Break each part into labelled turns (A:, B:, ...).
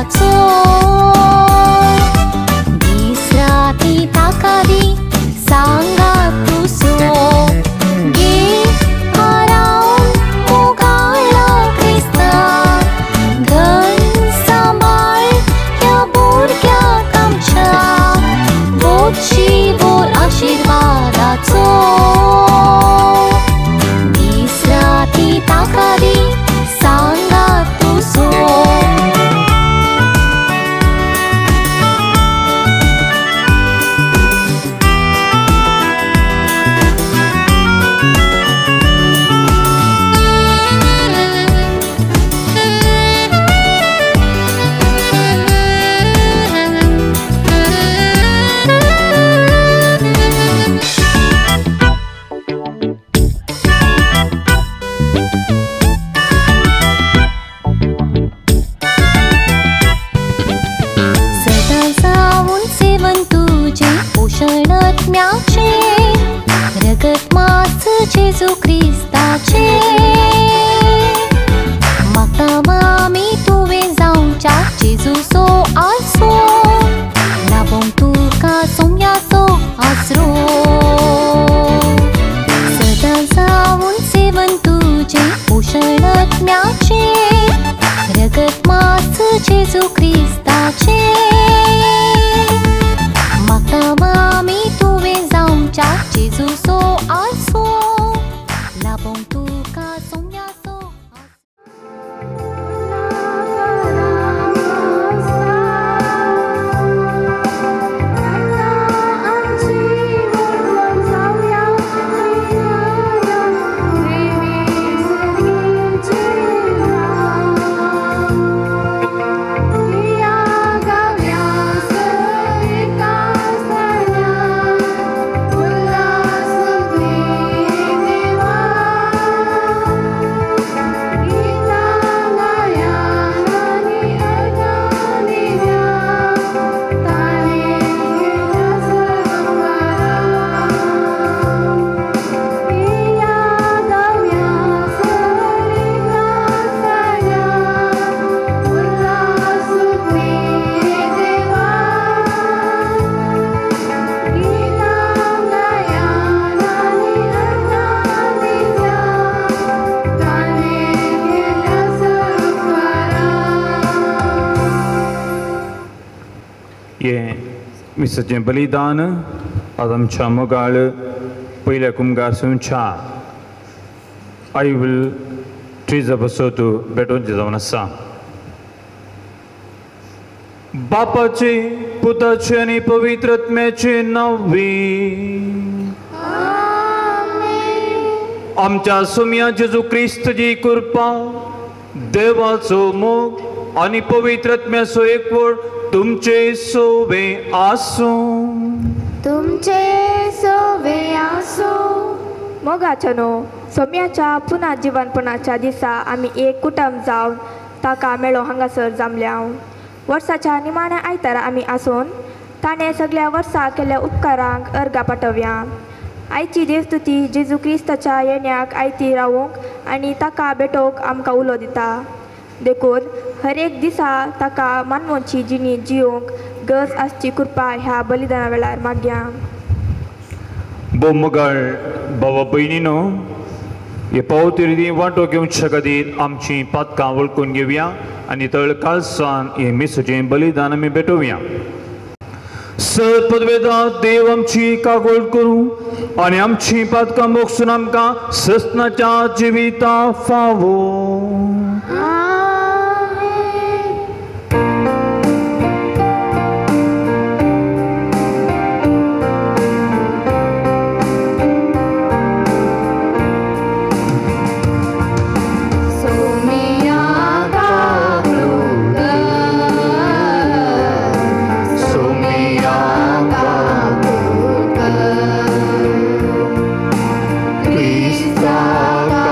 A: आशीर्वादाचो दीस राती ताका दी सांगा तुसो गे आराम मोगाळा क्रिस्ता घन सांभाळ ह्या भुरग्याक आमच्या बोची बोर आशीर्वादाचो दीस राती ताका दी सांगा तुसो पोषणात्म्याचे रगत मास जेजू क्रिस्ताचे म्हाका मामी तुवें जावच्या जेजूचो आसरो लाभोंक तुका सोम्याचो आसरो सदां जावन सेवन तुजें पोषणात्म्याचे रगत मास जेजू क्रिस्ताचे म्हाका मामी तुवें जावच्या जेजूचो आसरो लाभोंक तुका सोम्याचो मिसाचें बलिदान आज आमच्या मोगाळ पयल्या कुमगारसूनच्या आई विल ट्रीज बसोत भेटोवचें जावन आसा बापाचे पुताचे आनी पवित्र आत्म्याचे नांवी आमच्या सोम्या जेजू क्रिस्ताची कृपा देवाचो मोग आनी पवित्र आत्म्याचो एकवट तुमचे सोवे आसो
B: मोगाचो न्हू सोम्याच्या पुना जिवनपणाच्या दिसा आमी एक कुटुंब जावन ताका मेळो हांगासर जमल्या वर्साच्या निमाण्या आयतारा आमी आसून ताणें सगळ्या वर्सां केल्ल्या उपकारांक अर्गां पाठवया आयची देवस्तुती जेजू क्रिस्ताच्या येण्याक आयती रावूंक आनी ताका भेटोवंक आमकां उलो दिता देखून हर एक दिसा ताका मानवाची जिणी जिवंक गरज आसची कृपा ह्या बलिदाना वेळार मागया
C: बोमगाळ बाबा भयणीनो हे पावती वांटो घेवच्या खातीर आमची पातकां वळखून घेवया आनी तळ काळसान हे मिसाचें बलिदान आमी भेटोवया सत्पदवेदा देव आमची कागोळ करूं आनी आमची पातकां मोगसून आमकां सस्नाच्या जिविता फावो
D: Krista ka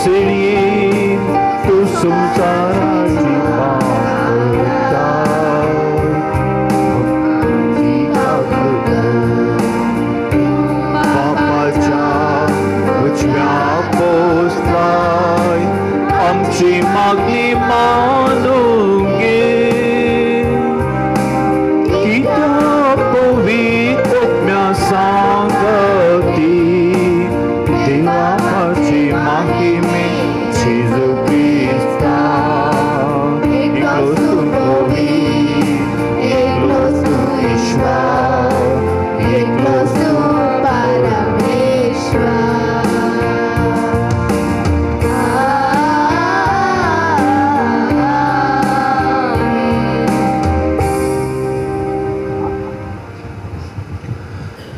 C: सिरिये तू संसाराची पापता पापाच्या उजव्या पोचलाय आमची मागणी मानून घे की त्या पवित्र आत्म्या सांगती देवाची महिमे जेजू ख्रिस्ता एकलो तू पवित्र एकलो तू ईश्वर एकलो तू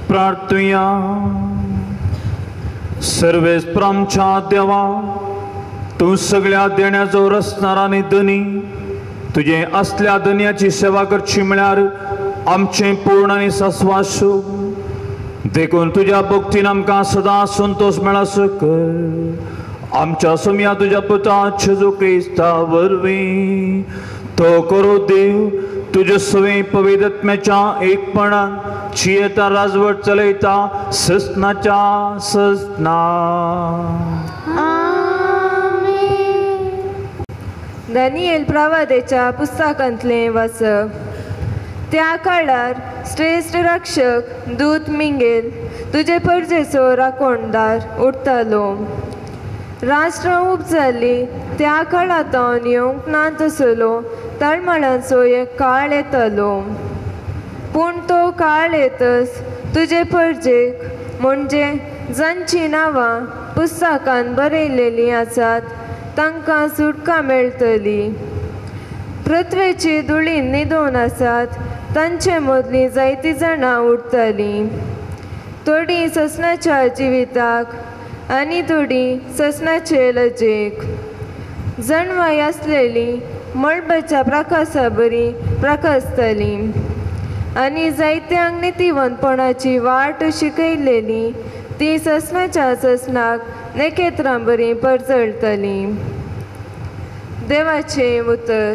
C: प्रार्थुया सर्वेस्परांच्या देवा तू सगळ्या देण्याचो रचणारा आणि धनी तुझे असल्या धन्याची सेवा करची म्हळ्यार आमचे पूर्ण आणि सस्वासू देखून तुझ्या भक्तीन आमकां सदां संतोष मेळस कर आमच्या समया तुझ्या पुता जेजू क्रिस्ता वरवीं तो करो देव तुझे सवे पवित्र आत्म्याच्या एकपणान चियेता राजवट चलयता ससनाच्या ससना
D: दानियेल प्रवादेच्या पुस्तकांतले वाचप त्या काळार श्रेष्ठ रक्षक दूत मिंगेल तुझे परजेचो राखणदार उरतालो राष्ट्र उब जाली त्या काळात हांव येवंक ना तसलो तळमळाचो एक काळ येतलो पूण तो काळ येतच तुझे परजेक म्हणजे जांची नांवां पुस्तकांत बरयलेलीं आसात तांकां सुटका मेळटली पृथ्वेची धुळीन न्हिदोन आसात तांचे मदलीं जायतीं जाणां उरतलीं थोडीं ससनाच्या जिविताक आनी थोडीं ससनाचे लजेक जणवाय आसलेलीं मळबाच्या प्रकाशा बरी प्रकाशतलीं आनी जायत्यांक नितीवंतपणाची वाट शिकयलेली ती ससनाच्या ससनाक नेकेत्रां बरी परजळटलीं देवाचें उतर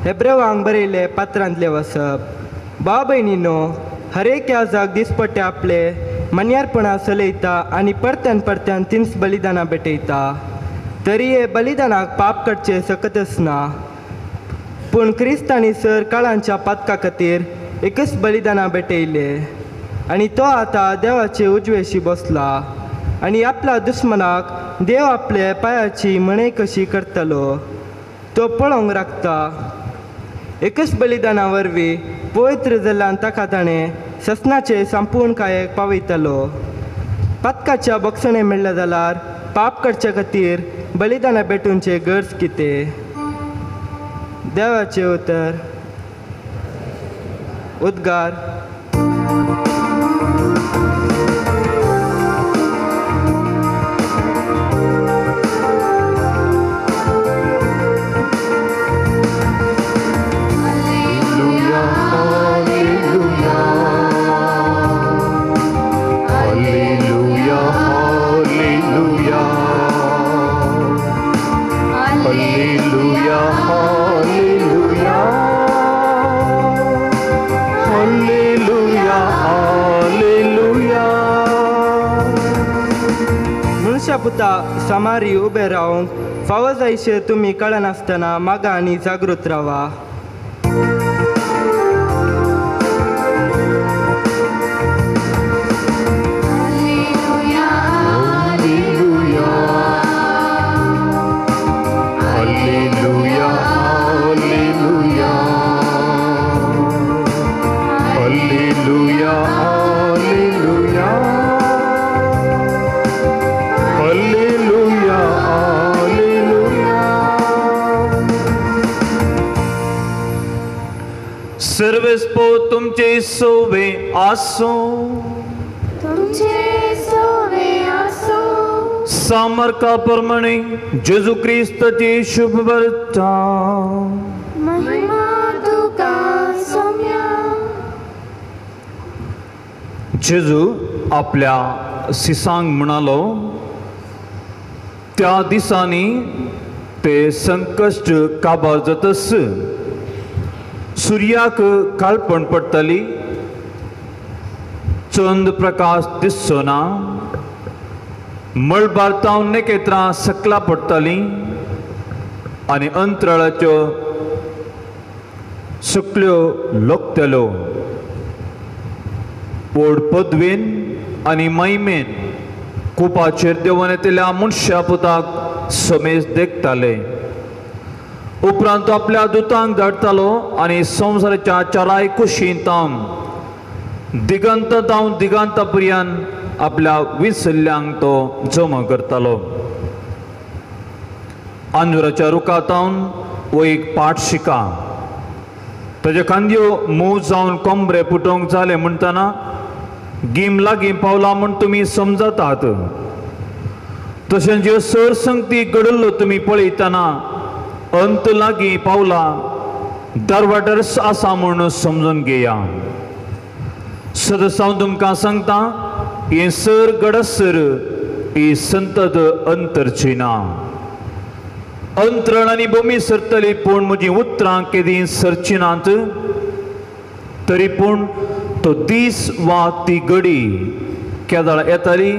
E: हेब्रेवांक बरयले पात्रांतले वसप भाव भयणीनो हरेक याजाक दिसपट्टे आपले मन्यारपणां चलयता आनी परत्यान परत्यान तिन्स बलिदानां भेटयता तरी हे बलिदानाक पाप करचे सकतच ना पूण क्रिस्तांनी सर काळांच्या पातका खातीर एकच बलिदानां भेटयले आनी तो आतां देवाचे उजवेशी बसला आनी आपल्या दुस्मनाक देव आपले पांयाची मणय कशी करतलो तो पळोवंक राखता एकच बलिदाना वरवीं पवित्र जाल्ल्यान ताका ताणें ससनाचे संपूर्ण कायेक पावयतलो पातकाच्या बक्षणे मेळ्ळें जाल्यार पाप करचे खातीर बलिदानां भेटूंचे गरज कितें देवाचे उतर उद्गार पुता समारी उबे रावंक फावो जायशे तुमी कळनासतना मागा आनी जागृत रावा
A: सर्वेस्पो तुमचे सोवे आसो सामर्था प्रमाणे जेजू क्रिस्ताची शुभ वार्ता जेजू आपल्या सिसांक म्हणालो त्या दिसांनी ते संकश्ट काबार जातस सूर्याक काळपण पडटली चंद प्रकाश दिसचो ना मळबारतावन नेकेत्रां सकला पडटली आनी अंतराळाच्यो सकल्यो लोकतल्यो व्हड पदवेन आनी महिमेन कुपाचेर देंवन येतल्या मनशा पुताक समेज देखताले उपरांत आपल्या दुतांक धाडटालो आनी संवसाराच्या चाराय कुशींतावन दिगंत जावन दिगांता पर्यंत आपल्या विसल्ल्यांक तो जमा करतालो आंजुराच्या रुखांतावन वो एक पाठ शिका ताचे खांद्यो मोव जावन कोंबरे फुटोवंक जाले म्हणटना गीम लागीं पावला म्हूण तुमी समजतात तशेंच ज्यो सरसंगती घडल्यो तुमी पळयतना अंत लागीं पावला दरवाडर आसा म्हूण समजून घेया सदस हांव तुमकां सांगता हे सर गडसर ही संतत अंतरची ना अंतरण आनी भुमी सरतली पूण म्हजी उतरां केदी सरची नात तरी पूण तो दीस वा ती घडी केदाळ येताली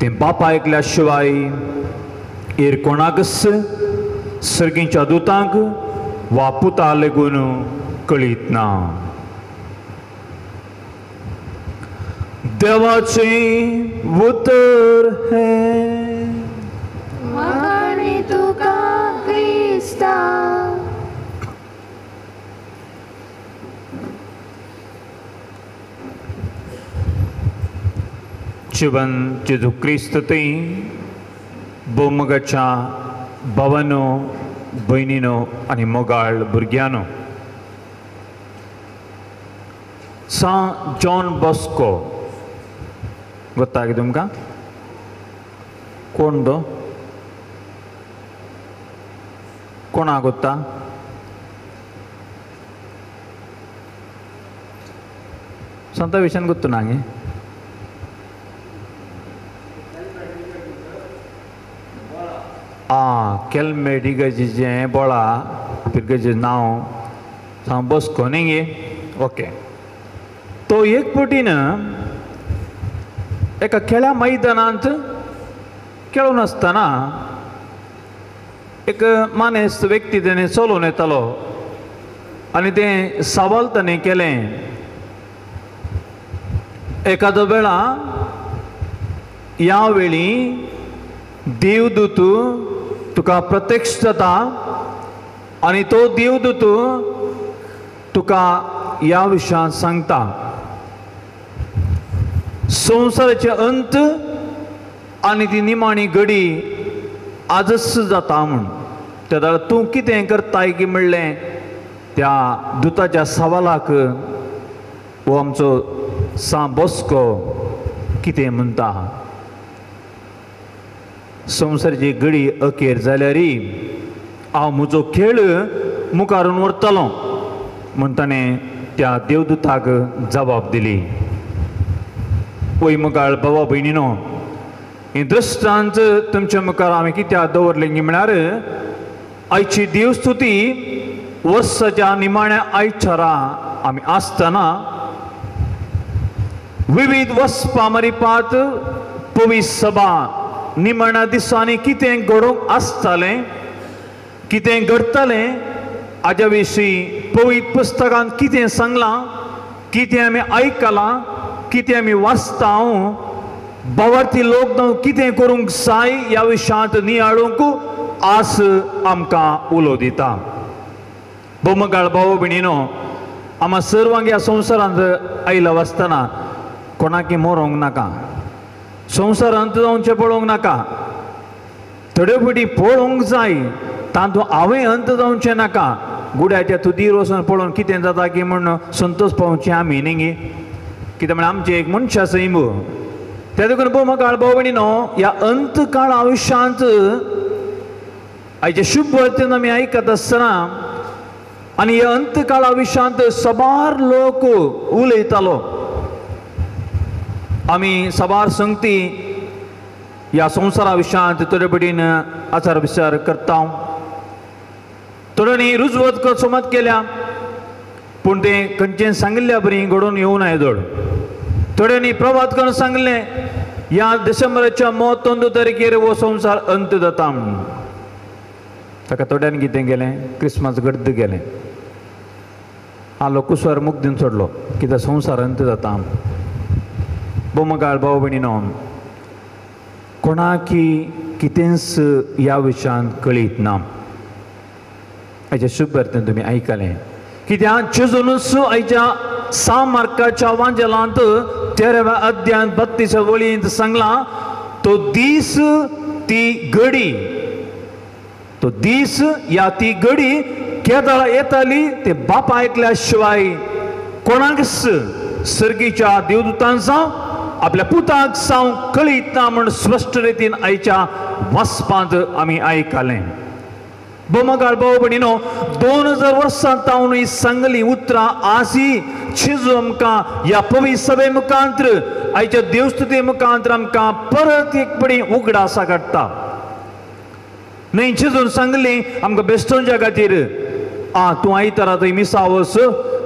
A: तें बापा ऐकल्या शिवाय एर कोणाकच सर्गीच्या दुतांक वा पुता लेगून कळीत ना देवाचे उतर हे
B: तुका क्रिस्ता
A: जीवन जेजू क्रिस्त थंय बोमगाच्या भावानो भयणीनो आनी मोगाळ भुरग्यानो सा जॉन बॉस्को गोत्ता की तुमकां कोण तो कोणा गोत्ता संत विशयान गोत्तू नांगे केल्मेडिगजीचें बोळा भुरग्याचें नांव सांग बसको न्ही गे ओके. तो एक पटीन एका खेळा मैदानांत खेळून आसतना एक मानेस्त व्यक्ती तेणें चलोवन येतालो आनी तें सवाल ताणें केलें. एकादो वेळा ह्या वेळी देवदूत तुका प्रत्यक्ष जाता आनी तो देवदूत तुका ह्या विशयांत सांगता. संवसाराचे अंत आनी ती निमाणी घडी आजच जाता म्हूण. तेन्ना तूं कितें करताय की म्हणलें त्या दुताच्या सवालाक हो आमचो सान बॉस्को कितें म्हणटा. संवसाराची घडी अखेर जाल्यार हांव म्हजो खेळ मुखारून व्हरतलों म्हूण ताणें त्या देवदूताक जबाब दिली. पळय मुखार भावा भयणीनो, ही दृश्टांत तुमच्या मुखार हांवें कित्याक दवरलें म्हळ्यार आयची देवस्तुती वर्साच्या निमाण्या आयचारा आमी आसतना विविध वचपां मारिपात पवित्र सभा निमाण्या दिसांनी कितें घडोवंक आसतालें, कितें घडटलें हाज्या विशीं पवित्र पुस्तकांत कितें सांगलां, कितें आमी आयकलां, कितें आमी वाचतां, भावार्थी लोक जावन कितें करूंक जाय ह्या विशयांत नियाळूंक आस आमकां उलो दिता. बोमगाळ भाव भयणीनो, आमी सर्वांक ह्या संवसारांत आयला आसतना कोणाकी मरोंक नाका, संवसारांत जावचें पळोवंक नाका. थोड्यो फावटी पळोवंक जाय तातूंत हांवें अंत जावचें नाका. गुड्याच्या तुदीर वचून पळोवन कितें जाता की म्हण संतोश पावचें आमी न्ही. कित्याक म्हळ्यार आमचें एक मनशां सैम. त्या देखून बोमगाळ भाव भयणीनो, ह्या अंत काळ आयुश्यांत आयचे शुभ वर्तन आमी आयकत आसतना आनी ह्या अंत काळ आयुश्यांत सबार लोक उलयतालो. आमी सबार संगती ह्या संवसारा विशयांत थोडे पटीन आचार विचार करता. थोड्यांनी रुजवत समत केल्या पूण तें खंयचें सांगिल्ल्या बरी घडोवन येवं ना येदोळ. थोड्यांनी प्रवाद करून सांगलें ह्या डिसेंबराच्या 31 तारखेर हो संवसार अंत जाता म्हणून. ताका थोड्यांनी कितें केलें, क्रिस्मस गर्द केलें. हालो कुसवार मुख दिवन सोडलो कित्याक संवसार अंत जाता. बोमगाळ भाव भयणीनो, कोणाकी कितेंच ह्या विशयांत कळीत ना. हाचे शुभ वर्तन तुमी आयकलें. कित्याक जेजूनच आयच्या 6 मार्काच्या वांजेलांत 13व्या अध्यायांत 32व्या वळींत सांगलां, तो दीस ती घडी, तो दीस या ती घडी केदाळ येताली ते बापा ऐकल्या शिवाय कोणाकच सर्गीच्या देवदूतांचा आपल्या पुताक साव कळीत ना म्हण स्पश्ट रितीन आयच्या वाचपांत आमी आयकलें. बोमगाळ भाव भयणीनो, 2000 वर्सां जावन ही सांगली उतरां आजी जेजू आमकां ह्या पवित्र सभे मुखांतर आयच्या देवस्तुती मुखांतर आमकां परत एक पडी उगडासा काडटा. न्हय जेजून सांगली आमकां बेश्टोवच्या खातीर तूं आयतारा थंय मिसा वच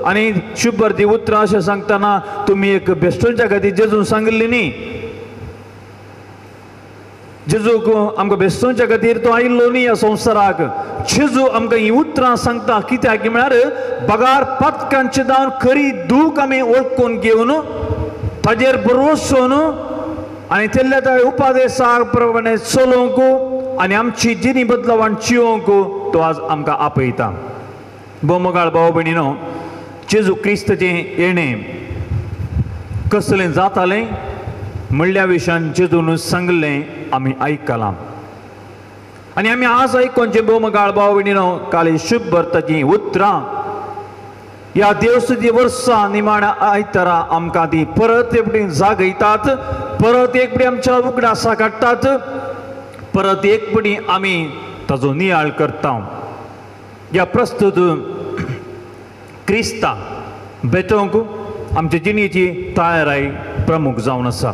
A: आनी शुभ वर्ती उतरां अशें सांगतना तुमी एक बेश्टोवच्या खातीर जेजून सांगली न्ही. जेजूक आमकां बेश्टोवच्या खातीर तो आयिल्लो न्ही ह्या संवसाराक. जेजू आमकां ही उतरां सांगता कित्याक की म्हळ्यार बगार पातकांचे जावन खरी दूख आमी वळखून घेवन ताजेर भरवोसून आनी तेल्ल्या त्या उपादेशा प्रमाणे चलोवंक आनी आमची जिणी बदलावण जिवोवंक तो आज आमकां आपयता. बोमगाळ भाव भयणीनो, जेजू क्रिस्ताचें येणें कसलें जातालें म्हणल्या विशयान जेजून सांगलें आमी आयकलां. आनी आमी आज आयकोनचे बोमगाळ भाव भयणीनो, काल शुभ वर्ताची उतरां ह्या देवस्तुती वर्सां निमाण्या आयतारा आमकां ती परत एक फावटी जागयतात, परत एक फावटी आमच्या उगडासा काडटात, परत एक फावटी आमी ताजो नियाळ करता. ह्या प्रस्तुत क्रिस्ता भेटोवंक आमचे जिणेची तयाराय प्रमुख जावन आसा.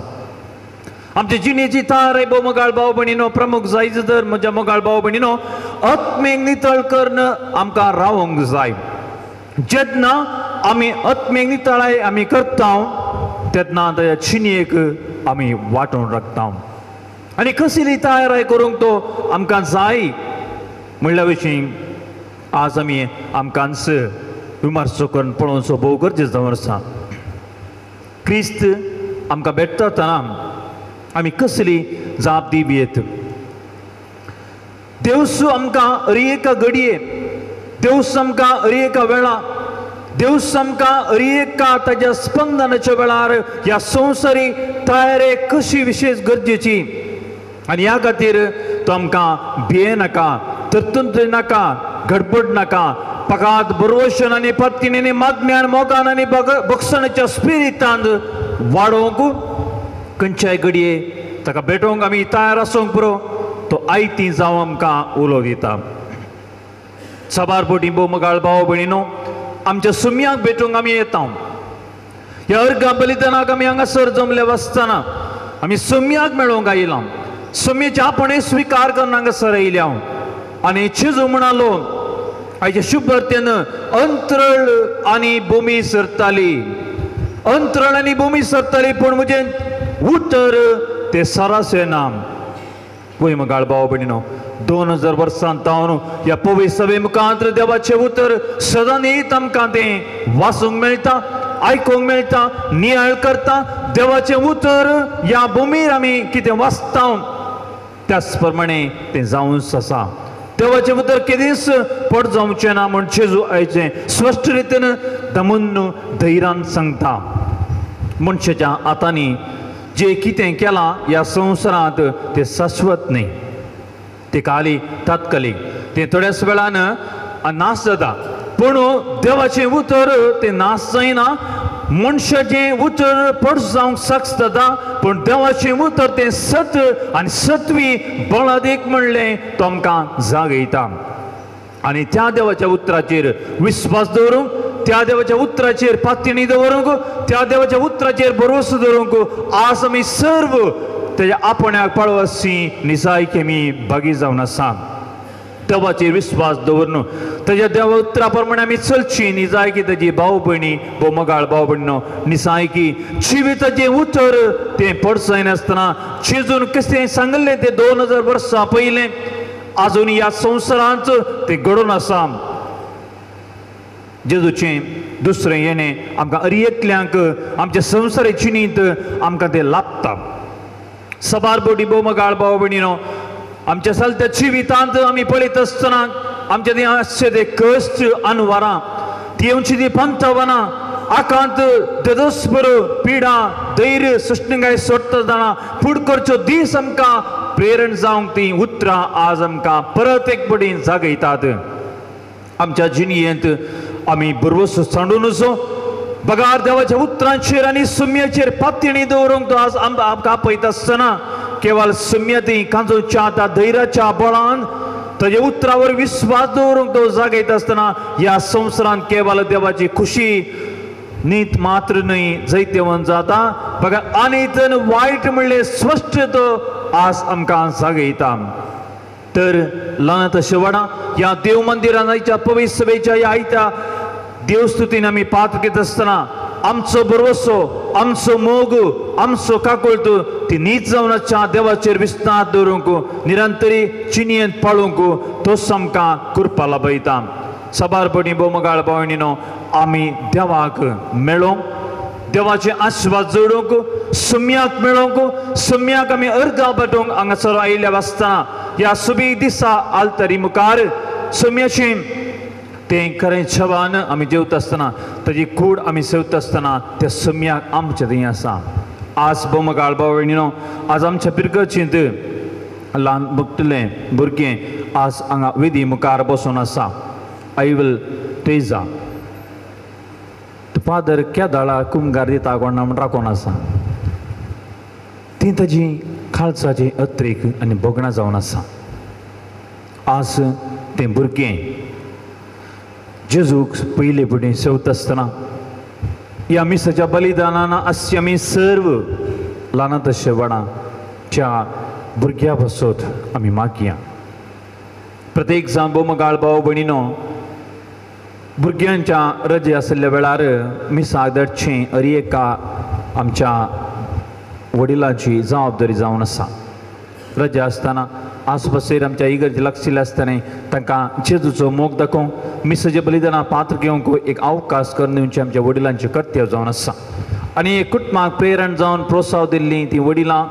A: आमचे जिणेची तयाराय बोमगाळ भाव भयणीनो प्रमुख जायच तर म्हज्या मोगाळ भाव भयणीनो आत्मेक नितळ करणं आमकां रावोंक जाय. जेन्ना आमी आत्मेक नितळाय आमी करता तेन्ना ताच्या चिनयेक आमी वांटून राखता. आनी कसली तयाराय करूंक तो आमकां जाय म्हणल्या भशेन आज आमी आमकांच विमर्श करून पळोवचो भोव गरजेचो आसा. क्रिस्त आमकां भेटतना आमी कसली जाप दिवयेत. देवस आमकां हर एका घडये, देवस आमकां हर एका वेळा, देवस आमकां हर एका ताच्या स्पंदनाच्या वेळार ह्या संवसारी तयारे कशी विशेष गरजेची. आनी ह्या खातीर तो आमकां भियेनाका, तरतूद नाका, गडबड नाका, फकात बरोवशन आनी पत्तीन आनी मागण्यान मोगान आनी बक्षणाच्या स्पिरितांत वाडोवंक खंयच्याय घडये ताका भेटोवंक आमी तयार आसूंक पुरो तो आयती जावं आमकां उलो दिता. सबारपोटी बोमगाळ भाव भयणीनो, आमच्या सुमयाक भेटूंक आमी येता. ह्या अर्घा बलिदानाक आमी हांगासर जमले आसतना आमी सुमयाक मेळोवंक आयला. सुमयेचे आपणे स्विकार करून हांगासर आयल्या. आनी जेजू म्हणालो आयच्या शुभतेन अंतरळ आनी भुमी सरताली, अंतरळ आनी भुमी सरताली, पूण म्हजें उतर ते सरास येना. पळय मगाळ भाव भयणीनो, 2000 वर्सां जावन ह्या पवित्र सभे मुखांतर देवाचें उतर सदांच आमकां तें वाचूंक मेळटा, आयकूंक मेळटा, नियाळ करता. देवाचें उतर ह्या भुमीर आमी कितें वाचता त्याच प्रमाणे तें जावूंच आसा. देवाचें उतर केदींच पड जावचें ना म्हण जेजू आयचें स्पश्ट रितीन दमून धैर्यान सांगता. मनशाच्या हातांनी जे कितें केलां ह्या संवसारांत तें शाश्वत न्ही, ते खाली तात्कालीक, तें थोड्याच वेळान नाश जाता. पूण देवाचें उतर तें नाश जायना. मनशाचें उतर पड जावंक सक्स जाता, पूण देवाचें उतर तें सत आनी सत्वी बळादेक म्हणलें तो आमकां जागयता. आनी त्या देवाच्या उतराचेर विस्वास दवरूंक, त्या देवाच्या उतराचेर पातिणी दवरूंक, त्या देवाच्या उतराचेर भरोसो दवरूंक आज आमी सर्व तेज्या आपण्याक पळोवसी निजायकी आमी भागी जावन आसा. देवाचेर विस्वास दवरून तेज्या देवा उतरा प्रमाणे आमी चलची निजायकी तेजी भाव भयणी बोमगाळ भाव भयणीनो, निजायकी जिविताचें उतर तें पडचय नासतना जेजून कशें सांगलें तें 2000 वर्सां पयलें आजून ह्या संवसारांत तें घडोवन आसा. जेजूचें दुसरें येणें आमकां हर एकल्यांक आमच्या संवसारी जिणींत आमकां तें लाभता. सबारपोटी बोमगाळ भाव भयणीनो, आमच्या चलत्या जिवितांत आमी पळयत आसतना आमचे ती आसचे ते कश्ट अनवरां, ती येवची ती पंथवनां, आकांत देदस्पर पिडा धैर्य सृश्टिंगाय सोडटा जाणा फुड करच्यो दीस आमकां प्रेरण जावंक ती उतरां आज आमकां परत एक पटीन जागयतात. आमच्या जिणयेंत आमी बरोवसो सांडून वचो. बगार देवाच्या उतरांचेर आनी सुमयाचेर पातिणी दवरूंक तो आज आमकां आपयता आसतना केवळ सुमयाती कांजोच्या त्या धैर्याच्या बळान ताच्या उतरावर विस्वास दवरूंक तो जागयता आसतना ह्या संवसारांत केवळ देवाची खुशी नीत मात्र न्हय जैतेवन जाता. बघा आनी तन वायट म्हणलें स्पश्ट तो आज आमकां जागयता. तर ल्हान शेवडा ह्या देव मंदिराच्या पवित्र सभेच्या ह्या आयत्या देवस्तुतीन आमी पात्र घेत आसतना आमचो बरोवसो, आमचो मोग, आमचो काकुळट ती नीत जावनाच्या देवाचेर विस्तार दवरूंक निरंतरी चिनयेंत पाळूंक तोच आमकां कृपा लाभयता. सबारपणी बोमगाळ भयणीनो, आमी देवाक मेळोंक, देवाचे आशिर्वाद जोडूंक, सुमयाक मेळोंक, सुमयाक आमी अर्घा भेटोवंक हांगासर आयिल्ल्या आसतना ह्या सुबीक दिसा आलतरी मुखार सुमयाचें तें खरें छवान आमी जेवता आसतना ताजी कूड आमी सेवता आसतना त्या सुमयाक आमचें थंय आसा. आज बोमगाळ भयणीनो, आज आमच्या पिरकरचींत ल्हान भुकटलें भुरगें आज हांगा विधी मुखार बसून आसा. I will Teresa. फादर क्या दाळा कुमगार दिता कोणा म्हण राखोन आसा. ती ताजी खालसाची अत्रेक आनी बोगणां जावन आसा. आज तें भुरगें जेजूक पयले फुडें सेवता आसतना ह्या मिसाच्या बलिदानान अशी आमी सर्व ल्हानात शेवडाच्या भुरग्या बसत आमी मागया. प्रत्येक जावन बोमगाळ भाव भयणीनो, भुरग्यांच्या रजे आसल्या वेळार मिसाक धाडचें हर एका आमच्या वडिलांची जबाबदारी जावन आसा. रजा आसतना आसपासर आमच्या इगर्जे लागशिल्ले आसतना तांकां जेजूचो मोग दाखोवंक मिसाचें बलिदाना पात्र घेवंक एक अवकाश करून दिवचें आमच्या वडिलांचें कर्तव्य जावन आसा. आनी एक कुटुंबाक प्रेरण जावन प्रोत्साह दिल्लीं तीं वडिलां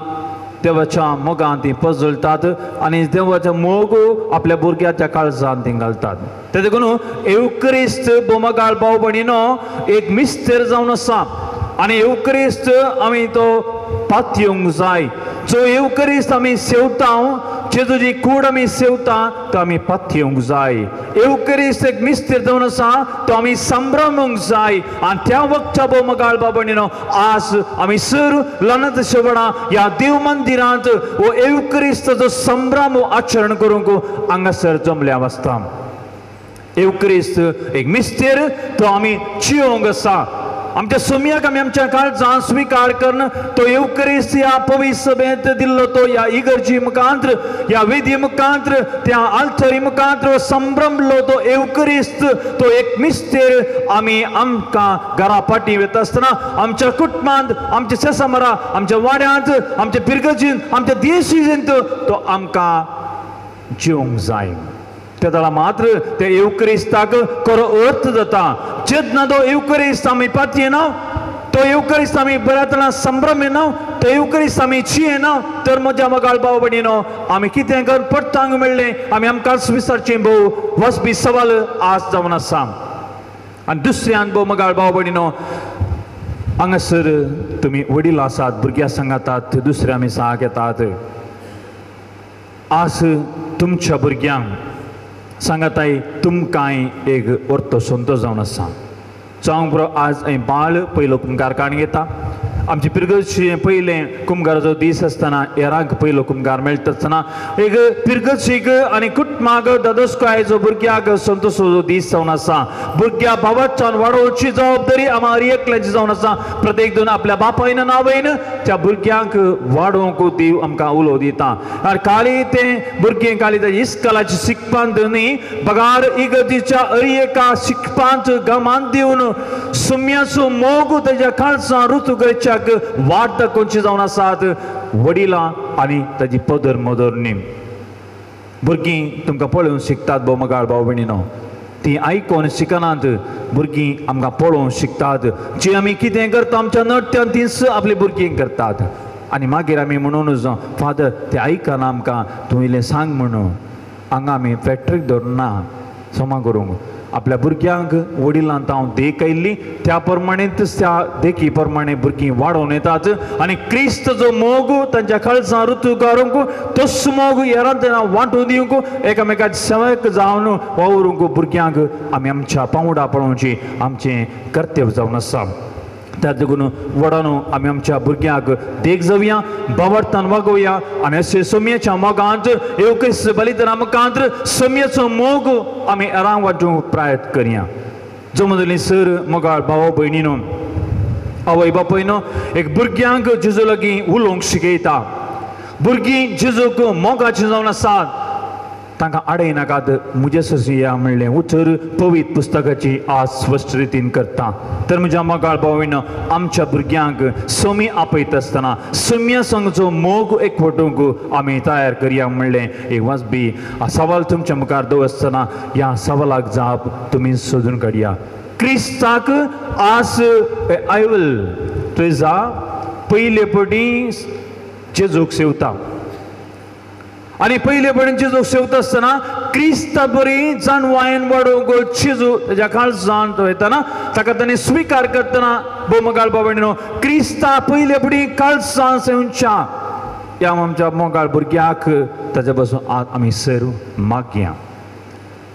A: देवाच्या मोगान तीं पजळटात आनी देवाचो मोग आपल्या भुरग्याच्या काळजान तीं घालतात. ते देखून एवक्रिस्त बोमगाळ भाव भयणीनो एक मिस्तेर जावन आसा आनी एवक्रिस्त आमी तो पातयेवंक जाय. जो एवक्रिस्त आमी सेवता, जेजूची कूड आमी सेवता, तो आमी पातयेवंक जाय. एवक्रिस्त एक मिस्तेर जावन आसा, तो आमी संभ्रमूंक जाय. आनी त्या वखदाच्या बोमगाळ भाव भयणीनो आज आमी सर लनत शेवणा ह्या देव मंदिरांत हो एवक्रिस्ताचो संभ्रम आचरण करूंक हांगासर जमल्या आसता. एवक्रिस्त एक मिस्तेर, तो आमी जियोंक आसा. आमच्या सोम्याक आमी आमच्या काळजान स्वीकार करून तो एवक्रिस्त ह्या पवित्र सभेंत दिल्लो, तो ह्या इगर्जी मुखांत्र, ह्या वेदी मुखांत्र, त्या आल्तरी मुखांत्र संभ्रमलो तो एवक्रिस्त, तो एक मिस्तेर आमी आमकां घरा पाटी वता आसतना आमच्या कुटुंबांत, आमच्या सेसामारा, आमच्या वाड्यांत, आमच्या पिरगजींत, आमच्या देशींत तो आमकां जिवंक जाय. त्या दळा मात्र त्या एवक्रिस्ताक खरो अर्थ जाता. जेन्ना तो एवक्रिस्त आमी पातयेना, तो एवक्रिस्त आमी बऱ्यातना संभ्रमेना, तो एवक्रिस्त आमी जियेना, तर म्हज्या मोगाळ भाव भयणीनो आमी कितें करून परतांक मेळ्ळें आमी आमकांच विचारचें भोव वचपी सवाल आज जावन आसा. आनी दुसऱ्यान भोव मोगाळ भाव भयणीनो, हांगासर तुमी वडील आसात, भुरग्यां सांगातात, दुसऱ्या मिसाक येतात. आज तुमच्या भुरग्यांक सांगाताय तुमकांय एक व्हरतो संतो जावन आसा. जावंक बरो आज बाळ पयलो कुंभार काण घेता. आमचे पिरगतशी पयलें कुंभाराचो दीस आसतना हेरांक पयलो कुंभार मेळटा आसतना एक पिरगतशीक आनी कुटुंबाक दादोसकायचो भुरग्याक संतोषाचो दीस जावन आसा. भुरग्या भावाच्यान वाडोवची जबाबदारी आम्हा हर एकल्याची जावन आसा. प्रत्येक दोन आपल्या बापायन नावयन त्या भुरग्यांक वाडोवंक देव आमकां उलो दिता. आनी काळी तें भुरगें काळी तें इस्कलाची शिकपांत न्ही, बगार इगर्जीच्या हर एका शिकपांत गमान दिवन सुम्याचो मोग तेज्या काळजां ऋतुगेच्या वाट दाखोवची जावन आसात वडिलां आनी ताजी पदर मोदरणी. भुरगीं तुमकां पळोवन शिकतात भोव मोगाळ भाव भयणीनो. ती आयकोन शिकनात, भुरगीं आमकां पळोवन शिकतात. जी आमी कितें करता आमच्या नट्यान तीच आपली भुरगीं करतात. आनी मागीर आमी म्हणून फादर ते आयकना आमकां, तूं इल्लें सांग म्हणून. हांगा आमी फॅक्टरीक धरना क्षमा करूंक. आपल्या भुरग्यांक वडिलांत हांव देख आयिल्ली त्या प्रमाणेच त्या देखी प्रमाणे भुरगीं वाडोवन येतात. आनी क्रिस्ताचो मोग तांच्या काळजां ऋतू कारूंक, तोच मोग हेरांत वांटून दिवंक, एकामेकाचे सेवक जावन वावरूंक भुरग्यांक आमी आमच्या पावंडा पळोवची आमचें कर्तव्य जावन आसा. त्या देखून वडानो आमी आमच्या भुरग्यांक देख जावया, बावरतान वागोवया आनी अशें सोम्याच्या मोगांत एवक्रिस्त बलिदाना मुखांत्र सोम्याचो मोग आमी हेरांक वांटूंक प्रयत्न करया. जमदली सर मोगाळ भाव भयणीनो, आवय बापयनो, एक भुरग्यांक जेजू लागीं उलोवंक शिकयता. भुरगीं जेजूक मोगाचीं जावन आसात, तांकां आडयनाकात. म्हजे ससिया म्हणलें उतर पवित्र पुस्तकाची आज स्पश्ट रितीन करता. तर म्हज्या मोगाळ भावयनो, आमच्या भुरग्यांक सोमी आपयता आसतना सोम्या संगचो मोग एकवटूंक आमी तयार करया म्हणलें एक वाजबी सवाल तुमच्या मुखार दवरतना ह्या सवालाक जाप तुमी सोदून काडया. क्रिस्ताक आज आयवल तुझा पयले पटी जेजूक सेवता. आनी पयले पडेन जेजूक सेवता आसतना क्रिस्ता बरी जाणवायेन वाडोवंक जेजू तेज्या काळजान तो येताना ताका ताणें स्विकार करतना भोव मोगाळ भाव भयणीनो, क्रिस्ता पयले पडी काळजान सेवच्या ह्या आमच्या मोगाळ भुरग्याक ताच्या पासून आमी सर मागया.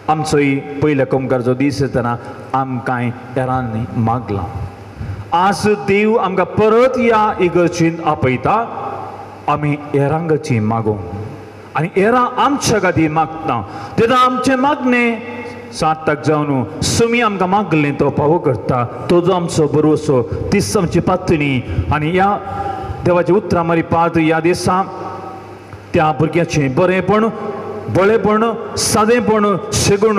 A: आमचोय पयल्या कुंभाराचो दीस येताना आमकांय हेरांनी मागलां. आज देव आमकां परत ह्या इगर्जींत आपयता, आमी हेरांगाची मागोवंक आनी हेरां आमच्या खातीर मागता. तेन्ना आमचें मागणें सार्थक जावन सुमी आमकां मागलें तो फावो करता. तो जो आमचो भरवंसो, तीच आमची पातणी. आनी ह्या देवाची उतरां मारी पात ह्या दिसा त्या भुरग्याचें बरेंपण बळेपण सादेपण शेगूण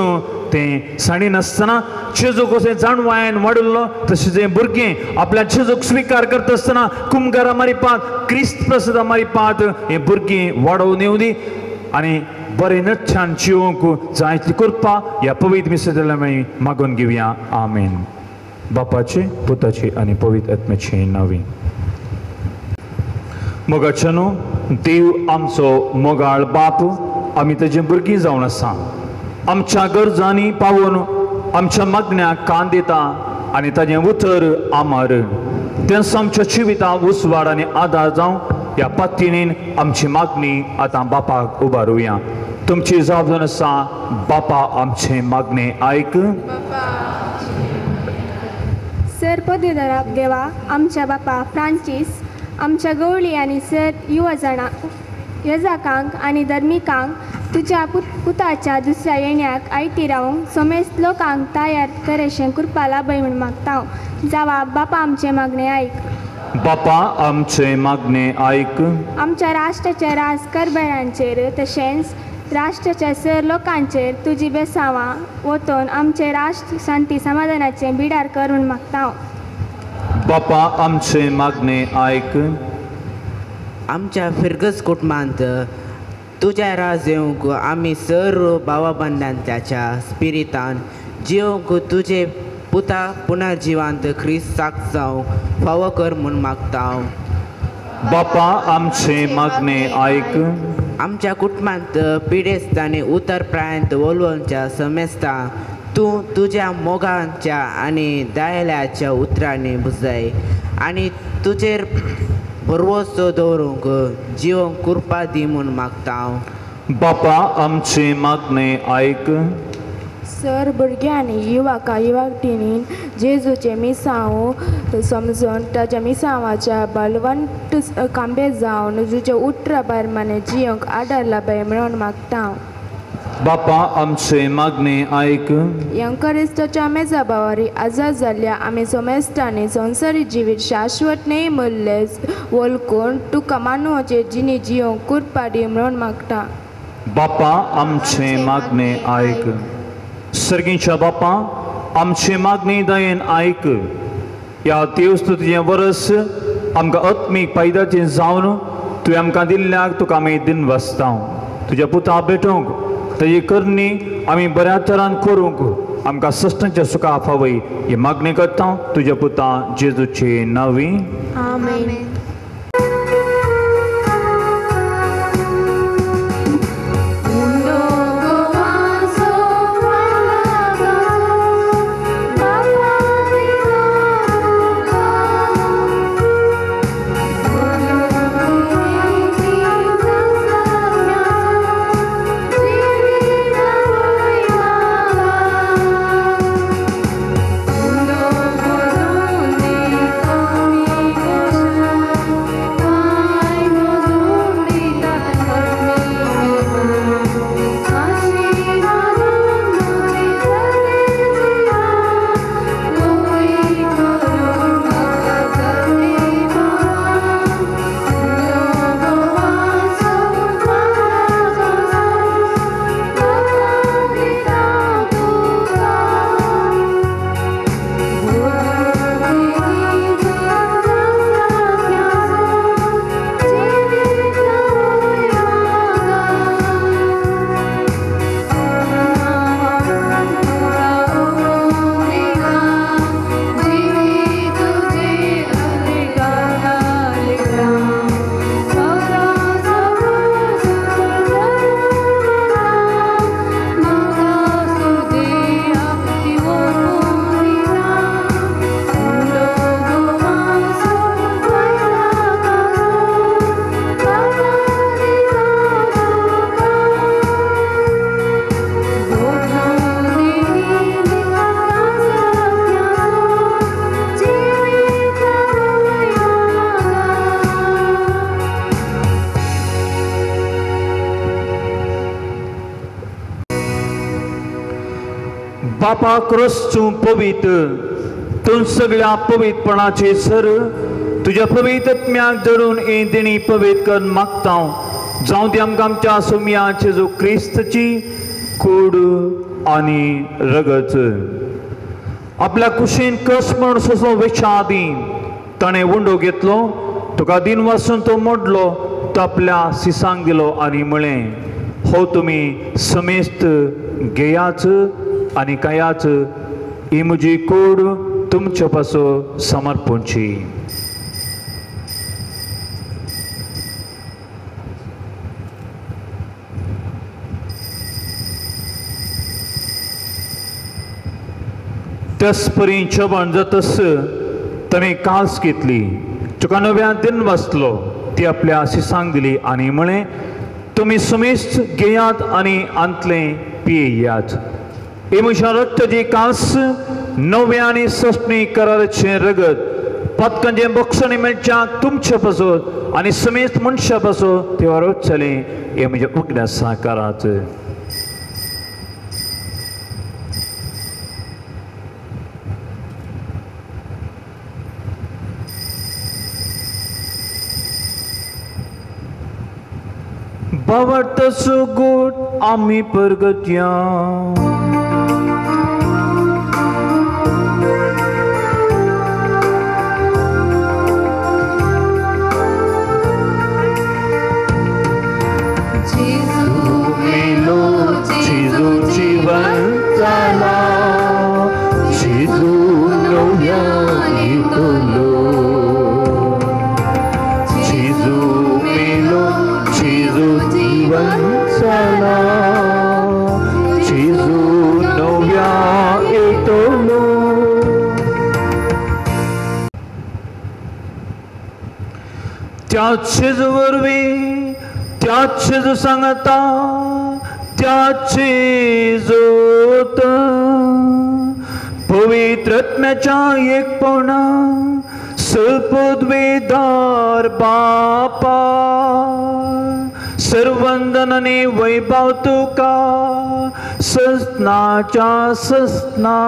A: तें साडी नासतना चेजूक कशें जाणवायन वाडुल्लो तशें जें भुरगें आपल्या चेजूक स्विकार करता आसतना कुमगारा मारिपात क्रिस्त प्रसादा मारिपात हें भुरगें वाडोवन येवं दी आनी बरें नच्छान जिवंक जाय ती करपा ह्या पवित्र मिसेला मागून घेवया आमेन. बापाचे पुताचे आनी पवित्र आत्म्याचे नांवी. मोगाच्यानो देव आमचो मोगाळ बाप आमी तेजे भुरगीं जावन आसा. आमच्या गरजांनी पावून आमच्या मागण्याक कान दिता आनी ताजें उतर आमार तेंच आमच्या जिवितांत उसवाड आनी आदार जावं ह्या पातयेन आमची मागणी आतां बापाक उबारुया. तुमची जबाबदारी आसा बापा आमचें मागणें आयक.
F: सर पदवीधराक देवा आमच्या बापा फ्रांसीस आमच्या गवळी आनी सर युवजाणां येजाकांक आनी धर्मिकांक तुज्या पुताच्या दुसऱ्या येण्याक आयती रावंक समेस्त लोकांक तयार करेशें करपा लाभय म्हूण मागता हांव. जावा बापा आमचें मागणें आयक.
A: बापा आमचें मागणें आयक.
F: आमच्या राष्ट्राच्या राजकारभारांचेर तशेंच राष्ट्राच्या सर लोकांचेर तुजी बेसांवां वतोवन आमचे राष्ट्र शांती समाधानाचें बिडार कर म्हूण मागता हांव.
A: बापा आमचें मागणें आयक.
G: आमच्या फिरगस कुटुंबांत तुज्या राज येवंक आमी सर्व भावा बंधांच्या स्पिरितान जिवंक तुजे पुता पुनर्जिवांत क्रिस्ताक जावंक फावो कर म्हूण मागता हांव.
A: बापा आमचें मागणें आयक.
G: आमच्या कुटुंबांत पिडेस्त आनी उतरप्रायंत वळवच्या समेस्ता तूं तुज्या मोगांच्या आनी दयाळ्याच्या उतरांनी बुजय आनी तुजेर भरवोसो दवरूंक जिवंक कुरपा दी म्हूण मागता हांव.
A: बापा आमचें मागणें आयक.
B: सर भुरग्यां आनी युवकांनी जेजूचे मिसांव समजून ताच्या मिसांवाच्या बलवंत कांबे जावन तुजे उतरा प्रमाणे जियोंक आदार लाभय म्हणून मागता हांव.
A: बापा आमचें मागणें आयक.
B: यंकरिस्ताच्या मेजा बावारी आजार जाल्ल्या आमी समेस्तांनी संवसारी जिवीत शाश्वत न्ही मूल्य वळखून तुका मानवाचे जिणी जियोंक कुरपा दी म्हणून मागता.
A: बापा आमचें मागणें आयक. सर्गीच्या बापा आमची मागणी दयेन आयक. ह्या देवस्तुतीचें वरस आमकां आत्मीक पैदाचें जावन तुवें आमकां दिल्ल्याक तुका आमी दिनवासता. तुज्या पुता भेटोवंक तेजी करणी आमी बऱ्या तरान करूंक आमकां सश्टांच्या सुखा फावय ही मागणी करता तुज्या पुता जेजूचे नांवी.
B: आमेन.
A: बापा क्रस्तू पवित्र तूं सगळ्या पवित्रपणाचे सर तुझ्या पवित्र आत्म्याक धरून हे दिणी पवित्र कर मागता. जावं ती आमकां आमच्या सोम्या जेजू क्रिस्तची कूड आनी रगत. आपल्या कुशीन कस म्हण सोसो वेच्या आदी ताणें उंडो घेतलो, तुका दिन वासून तो मोडलो, तो आपल्या सिसांक दिलो आनी म्हळें, हो तुमी समेस्त घेयाच आनी खायाच, ही म्हजी कूड तुमचे पासो समर्पणची. तेच परी जेवण जातस ताणें कास घेतली, तुका नव्या दिन वाचलो, ती आपल्या सिसांक दिली आनी म्हळें, तुमी समेस्त घेयात आनी आंतले पियेयात. ही म्हज्या रक्ताची कास, नव्या आनी सस्ती कराराचें रगत, पदकांचें बक्षणी मेळच्या तुमचे पासून आनी समेस्त मनशा पासून ते रोज चले, हे म्हज्या उगड्या साकारात. बावटस गोड आम्ही परगत्या, जेजू जीवन जाला, जेजू नव्याने कोलो, जेजू मेलो, जेजू जीवन जाला, जेजू नव्या येतलो. त्याच जेजू वरवीं, त्याच जेजू सांगता, त्याच जेजूत पवित्र आत्म्याच्या एकपणा, सपदवेदार बापा, सर्वंदन आनी वैभव तुका सस्नाच्या सस्ना.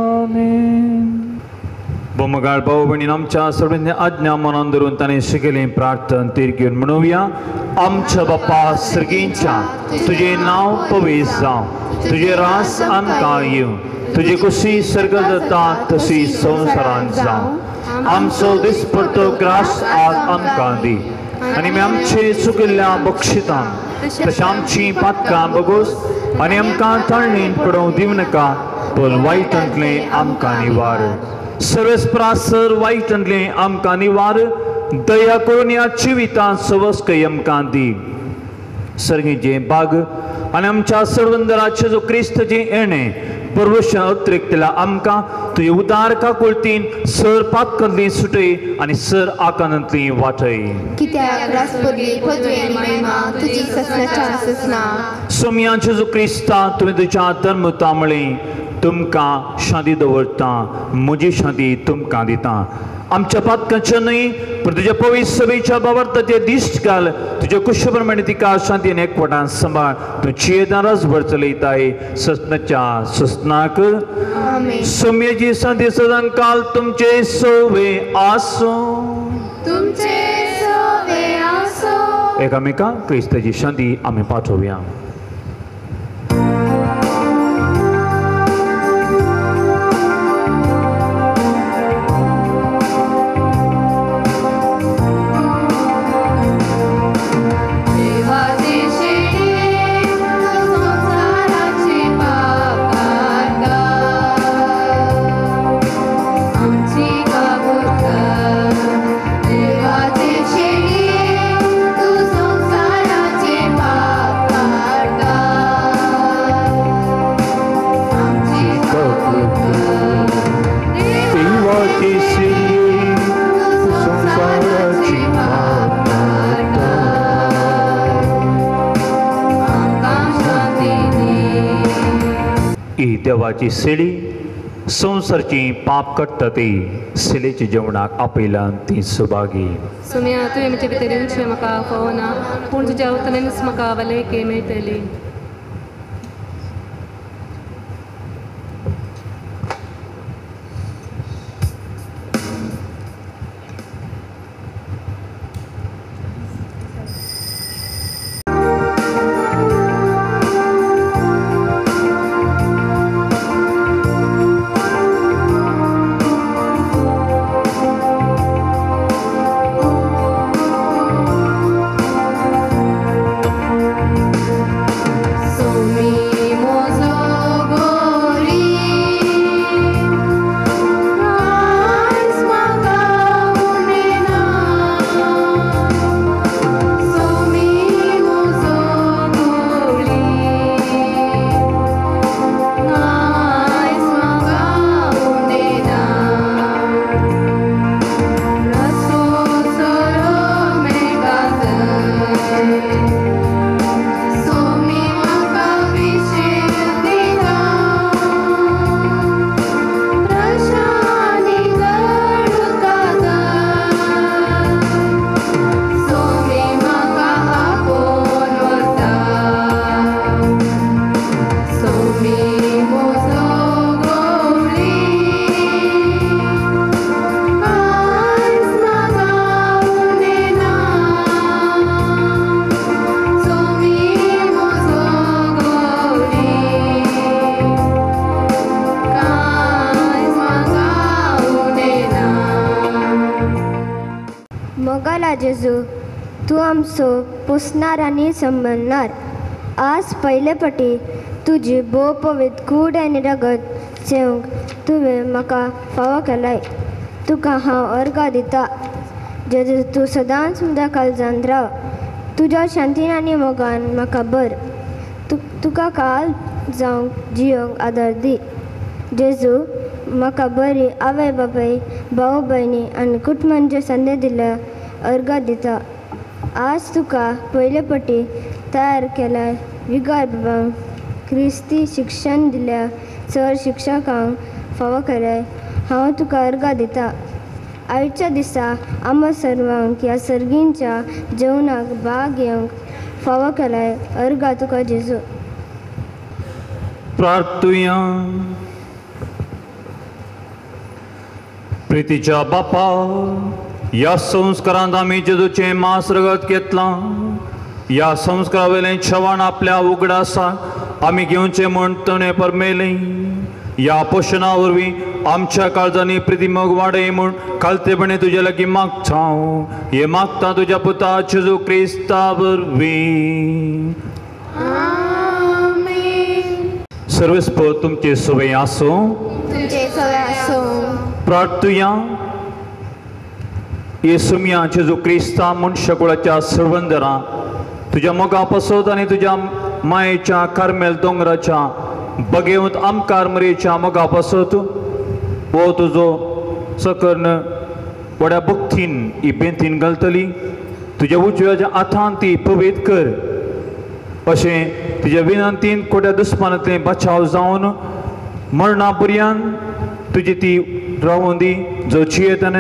A: आमेन. बोमगाळ भाऊ भयणीन आमच्या सर्वांनी आज्ञा मनान धरून ताणें शिकयलें प्रार्थना तिरगेवन म्हणुया. आमच्या बापा सर्गींच्या, तुजें नांव पवित्र जावं, तुजें रास आमकां येवं, तुजी कुशी सर्गत जाता तशी संवसारांत जावं. आमचो दिसपडटो ग्रास आज आमकां दी, आनी आमी आमचे चुकिल्ल्या बक्षितां तशें आमचीं पातकां बगोस, आनी आमकां तळणीन पडोवंक दिवं नाका, पूण वायटांतलें आमकां निवार. सर्वेस्परासर वायटांतलें आमकां निवार, दया करून ह्या जिवितांत सवस्कय आमकां दी. सर्गीचें बाग आनी आमच्या सर्वंदराचे जो क्रिस्तचें येणें परमेश्वर अतिरिक्तला आमकां तुजे उदार काकुळतीन सर पातकांतलीं सुटय आनी सर आकांतांतलीं वाटय.
B: कित्याक रासपदली पदवी आनी महिमा तुजी ससनाच्या ससना.
A: सोम्याचे जो क्रिस्ता तुवें तुज्या धर्मतामळें तुमकां शांती दवरता, म्हजी शांती तुमकां दिता. आमच्या पातकांचें न्हय, पूण तुज्या पवित्र सभेच्या बाबतींत दिश्ट घाल, तुज्या कुशप्रमाणे तिका शांतीन एकवटान सांबाळ. तूं चियेदां रसभर चलयताय ससनाच्या ससनाक. सोम्याची शांती सदां काल तुमचे सोवे आसूं,
B: तुमचे सोवे आसूं.
A: एकामेकांक क्रिस्ताची शांती आमी पाठोवया. देवाची सेडी संवसारची पाप कट्टा ती सेलेच्या जेवणाक आपयल्यान ती सुभागी.
D: सोम्या तुवें म्हजे भितर येवचें म्हाका फावना, पूण तुज्या उतरांनीच म्हाका भलायकी मेळटली.
H: व्हडला जेजू तूं आमचो पोसणार आनी संबंदणार. आज पयले फाटी तुजी भोव पवित्र कूड आनी रगत जेवंक तुवें म्हाका फावो केलाय. तुका हांव अर्घ दिता. जेजू तूं सदांच म्हज्या काळजांत राव. तुज्या शांतीन आनी मोगान म्हाका भर. तुका काल जावंक जियोंक आदार दी. जेजू म्हाका बरी आवय बापाय भाऊ भयणी आनी कुटुंबांचे संदेश दिल्या अर्घ दिता. आज तुका पयले फाटी तयार केल्या विगार बाबांक क्रिस्ती शिक्षण दिल्या चड शिक्षकांक फावो केल्याय हांव तुका अर्घ दिता. आयच्या दिसा आम्हा सर्वांक ह्या सर्गींच्या जेवणाक भाग घेवंक फावो केल्याय अर्घ तुका जेजू.
A: प्रार्थुया. प्रितीच्या बापा, ह्या संस्कारांत आमी जेजूचें मांस रगत घेतलां. ह्या संस्कारा वयलें छवाण आपल्या उगडासा आमी घेवचें म्हूण ताणें परमेलें. ह्या पोशणा वरवीं आमच्या काळजांनी प्रिती मोग वाडय म्हूण खालतेपणी तुजे लागीं मागता हांव. हे मागता तुज्या पुता जेजू क्रिस्ता वरवीं. सर्वस्व तुमचे सवय आसूं. प्रार्थुया. येसुमिया जेजू क्रिस्ता मनुष्य कुळाच्या सर्वंदरा तुज्या मोगा पासत आनी तुज्या मायेच्या कार्मेल दोंगराच्या बगेवंत आमकार मरेच्या मोगा पासत वो तुजो सकर्ण व्हड्या भक्तीन ही बेंतीन घालतली. तुज्या उजव्या हातान ती पवित्र कर. अशें तुज्या विनंतीन कोट्या दुस्मानांतलें बचाव जावन मरणा पर्यंत तुजी ती रावूं दी जो जियेतान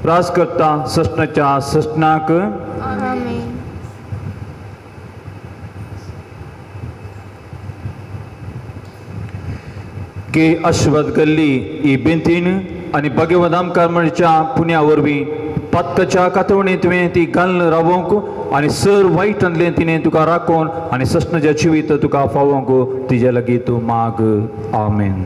A: राज करता सस्नाच्या सस्नाक. के आशीर्वाद गल्ली ही बेंतीन आनी भगवंत आमकार म्हणच्या पुण्या वरवीं पत्काच्या कातवणी तुवें ती घालून रावोंक आनी सर वायटांतलें तिणें तुका राखोवन आनी सस्नाच्या जिवीत तुका फावोंक तिजे लागीं तूं माग. आमेन.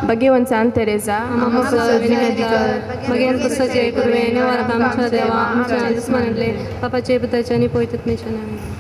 I: भगवान सांत तेरेसा
D: भगवान पुस्तकाचे कुरवे नेवार आमच्या देवा आमच्या दुस्मानांतले पापाचे पुताचे आणि पवित्रात्म्याचे नावे.